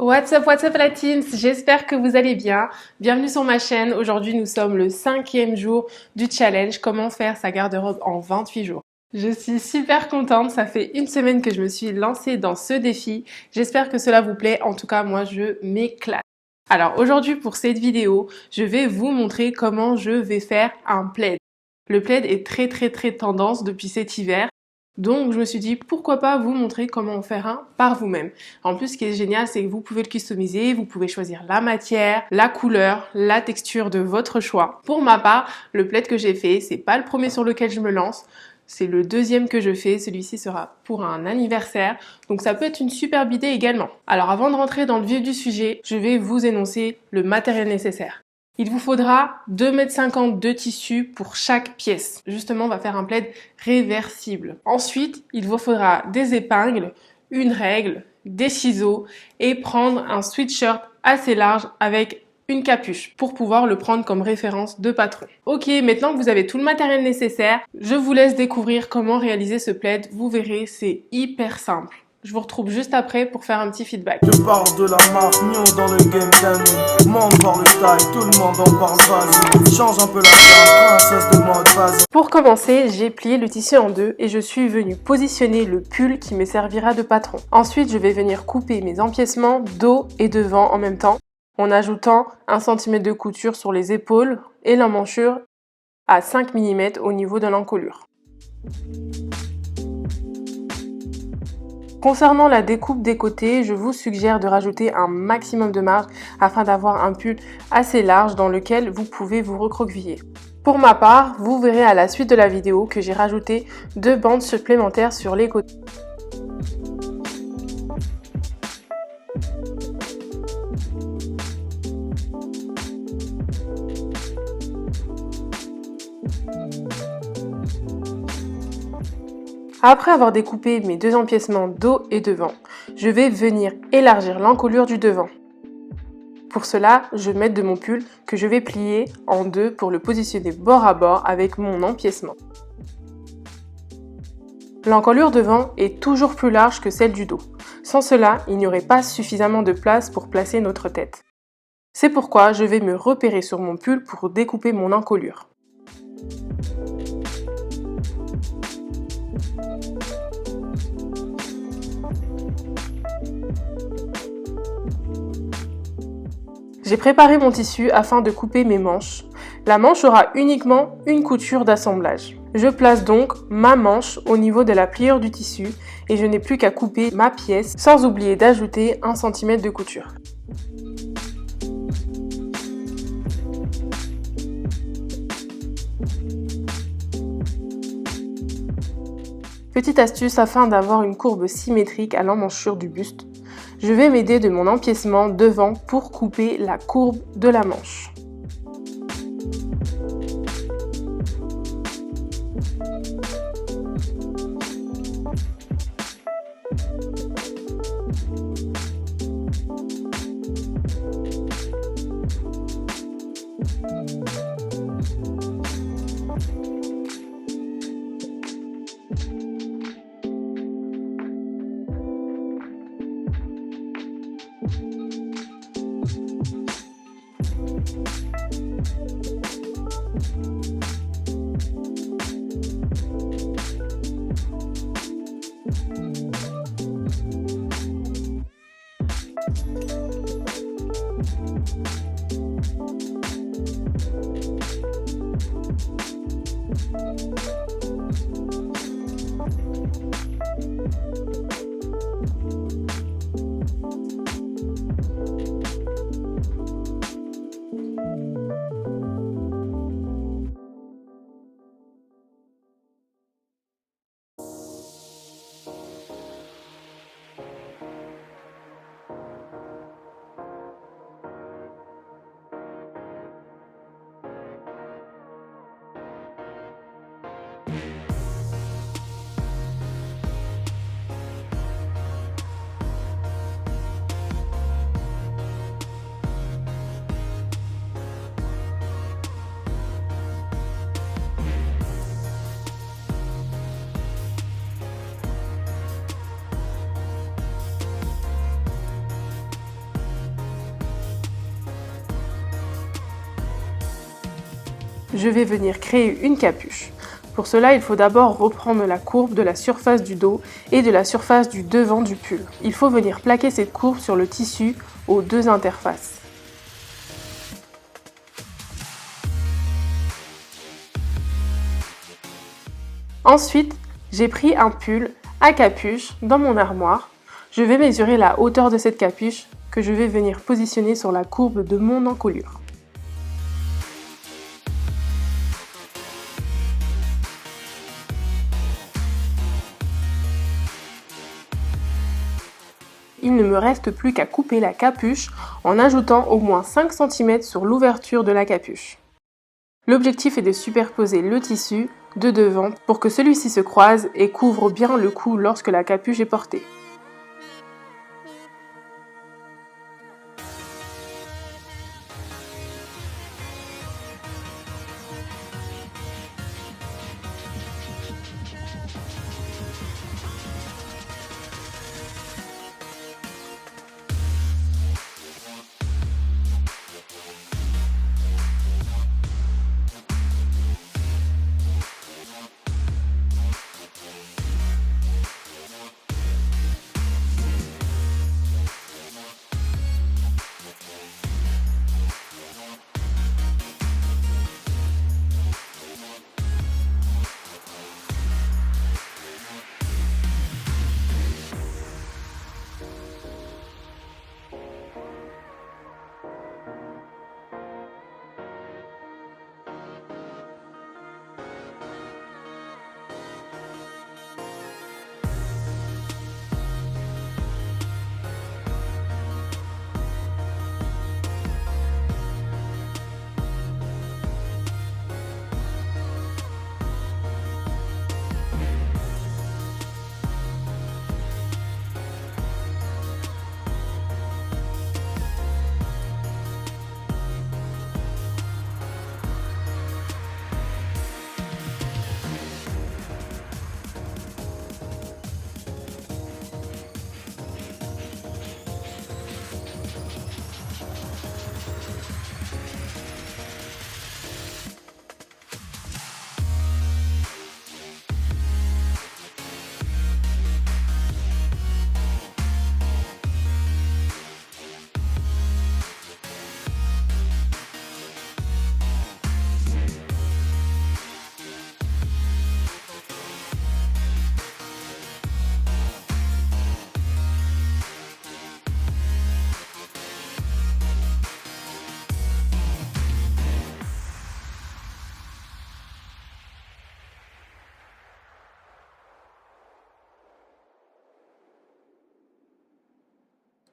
What's up la teams, j'espère que vous allez bien. Bienvenue sur ma chaîne. Aujourd'hui nous sommes le 5e jour du challenge Comment faire sa garde-robe en 28 jours. Je suis super contente, ça fait une semaine que je me suis lancée dans ce défi. J'espère que cela vous plaît, en tout cas moi je m'éclate. Alors aujourd'hui pour cette vidéo, je vais vous montrer comment je vais faire un plaid. Le plaid est très tendance depuis cet hiver. Donc je me suis dit pourquoi pas vous montrer comment en faire un par vous-même. En plus ce qui est génial c'est que vous pouvez le customiser, vous pouvez choisir la matière, la couleur, la texture de votre choix. Pour ma part, le plaid que j'ai fait, c'est pas le premier sur lequel je me lance, c'est le deuxième que je fais, celui-ci sera pour un anniversaire, donc ça peut être une superbe idée également. Alors avant de rentrer dans le vif du sujet, je vais vous énoncer le matériel nécessaire. Il vous faudra 2,50 m de tissu pour chaque pièce. Justement, on va faire un plaid réversible. Ensuite, il vous faudra des épingles, une règle, des ciseaux et prendre un sweatshirt assez large avec une capuche pour pouvoir le prendre comme référence de patron. Ok, maintenant que vous avez tout le matériel nécessaire, je vous laisse découvrir comment réaliser ce plaid. Vous verrez, c'est hyper simple. Je vous retrouve juste après pour faire un petit feedback. Je parle de la marque Nio dans le game d'année. Monde par le style, tout le monde en parle, vas-y. Change un peu la charge, princesse de mode, vas-y. Pour commencer, j'ai plié le tissu en deux et je suis venue positionner le pull qui me servira de patron. Ensuite, je vais venir couper mes empiècements dos et devant en même temps, en ajoutant 1 cm de couture sur les épaules et l'emmanchure à 5 mm au niveau de l'encolure. Concernant la découpe des côtés, je vous suggère de rajouter un maximum de marge afin d'avoir un pull assez large dans lequel vous pouvez vous recroqueviller. Pour ma part, vous verrez à la suite de la vidéo que j'ai rajouté 2 bandes supplémentaires sur les côtés. Après avoir découpé mes 2 empiècements dos et devant, je vais venir élargir l'encolure du devant. Pour cela, je vais mettre de mon pull que je vais plier en deux pour le positionner bord à bord avec mon empiècement. L'encolure devant est toujours plus large que celle du dos. Sans cela, il n'y aurait pas suffisamment de place pour placer notre tête. C'est pourquoi je vais me repérer sur mon pull pour découper mon encolure. J'ai préparé mon tissu afin de couper mes manches. La manche aura uniquement une couture d'assemblage. Je place donc ma manche au niveau de la pliure du tissu et je n'ai plus qu'à couper ma pièce sans oublier d'ajouter 1 cm de couture. Petite astuce afin d'avoir une courbe symétrique à l'emmanchure du buste. Je vais m'aider de mon empiècement devant pour couper la courbe de la manche. je vais venir créer une capuche. Pour cela, il faut d'abord reprendre la courbe de la surface du dos et de la surface du devant du pull. Il faut venir plaquer cette courbe sur le tissu aux deux interfaces. Ensuite, j'ai pris un pull à capuche dans mon armoire. Je vais mesurer la hauteur de cette capuche que je vais venir positionner sur la courbe de mon encolure. Il ne me reste plus qu'à couper la capuche en ajoutant au moins 5 cm sur l'ouverture de la capuche. L'objectif est de superposer le tissu de devant pour que celui-ci se croise et couvre bien le cou lorsque la capuche est portée.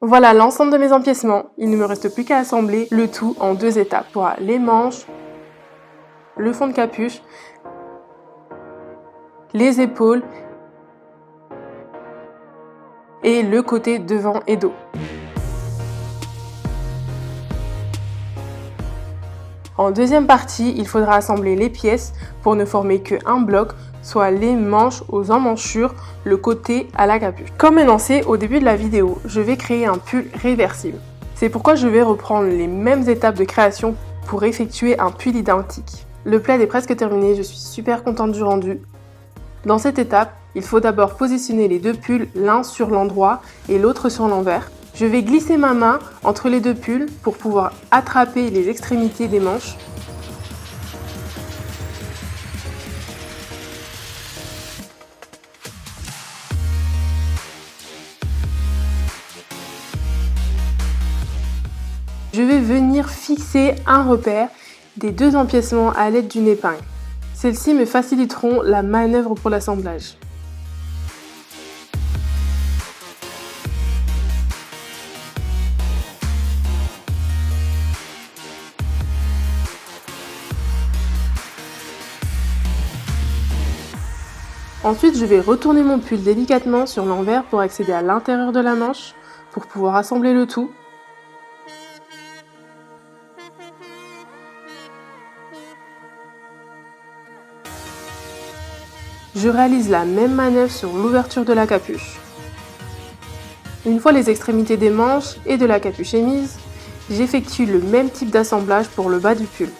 Voilà l'ensemble de mes empiècements. Il ne me reste plus qu'à assembler le tout en deux étapes. Pour les manches, le fond de capuche, les épaules et le côté devant et dos. En deuxième partie, il faudra assembler les pièces pour ne former qu'un bloc, soit les manches aux emmanchures, le côté à la capuche. Comme énoncé au début de la vidéo, je vais créer un pull réversible. C'est pourquoi je vais reprendre les mêmes étapes de création pour effectuer un pull identique. Le plaid est presque terminé, je suis super contente du rendu. Dans cette étape, il faut d'abord positionner les deux pulls l'un sur l'endroit et l'autre sur l'envers. Je vais glisser ma main entre les deux pulls pour pouvoir attraper les extrémités des manches. Je vais venir fixer un repère des deux empiècements à l'aide d'une épingle. Celles-ci me faciliteront la manœuvre pour l'assemblage. Ensuite, je vais retourner mon pull délicatement sur l'envers pour accéder à l'intérieur de la manche pour pouvoir assembler le tout. Je réalise la même manœuvre sur l'ouverture de la capuche. Une fois les extrémités des manches et de la capuche émises, j'effectue le même type d'assemblage pour le bas du pull.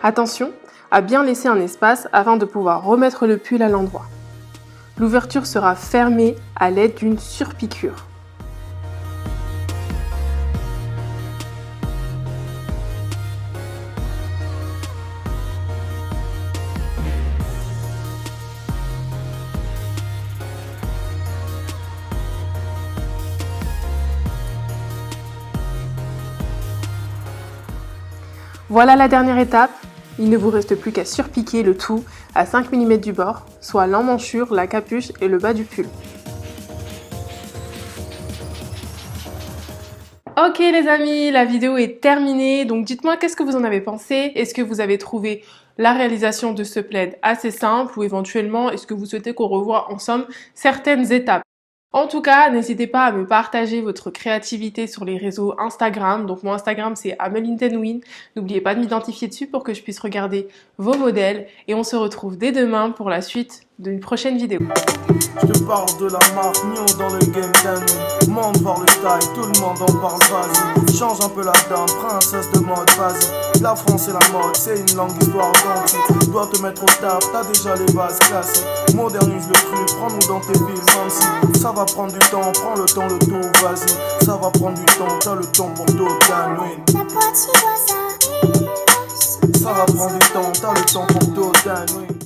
Attention à bien laisser un espace afin de pouvoir remettre le pull à l'endroit. L'ouverture sera fermée à l'aide d'une surpiqûre. Voilà la dernière étape, il ne vous reste plus qu'à surpiquer le tout à 5 mm du bord, soit l'emmanchure, la capuche et le bas du pull. Ok les amis, la vidéo est terminée, donc dites-moi qu'est-ce que vous en avez pensé. Est-ce que vous avez trouvé la réalisation de ce plaid assez simple ou éventuellement est-ce que vous souhaitez qu'on revoie en somme certaines étapes? En tout cas, n'hésitez pas à me partager votre créativité sur les réseaux Instagram. Donc mon Instagram c'est amelintenwin. N'oubliez pas de m'identifier dessus pour que je puisse regarder vos modèles. Et on se retrouve dès demain pour la suite d'une prochaine vidéo. Je te parle de la marque Nio dans le game d'année. Monde voir le style, tout le monde en parle, vas-y. Change un peu la dame, princesse de mode, vas-y. La France et la mode, c'est une longue histoire authentique. Dois te mettre au taf, t'as déjà les bases classiques. Modernise le truc, prends-nous dans tes villes, même si ça va prendre du temps, prends le temps, le tout, vas-y. Ça va prendre du temps, t'as le temps pour tout gagner. Ça va prendre du temps, t'as le temps pour tout gagner.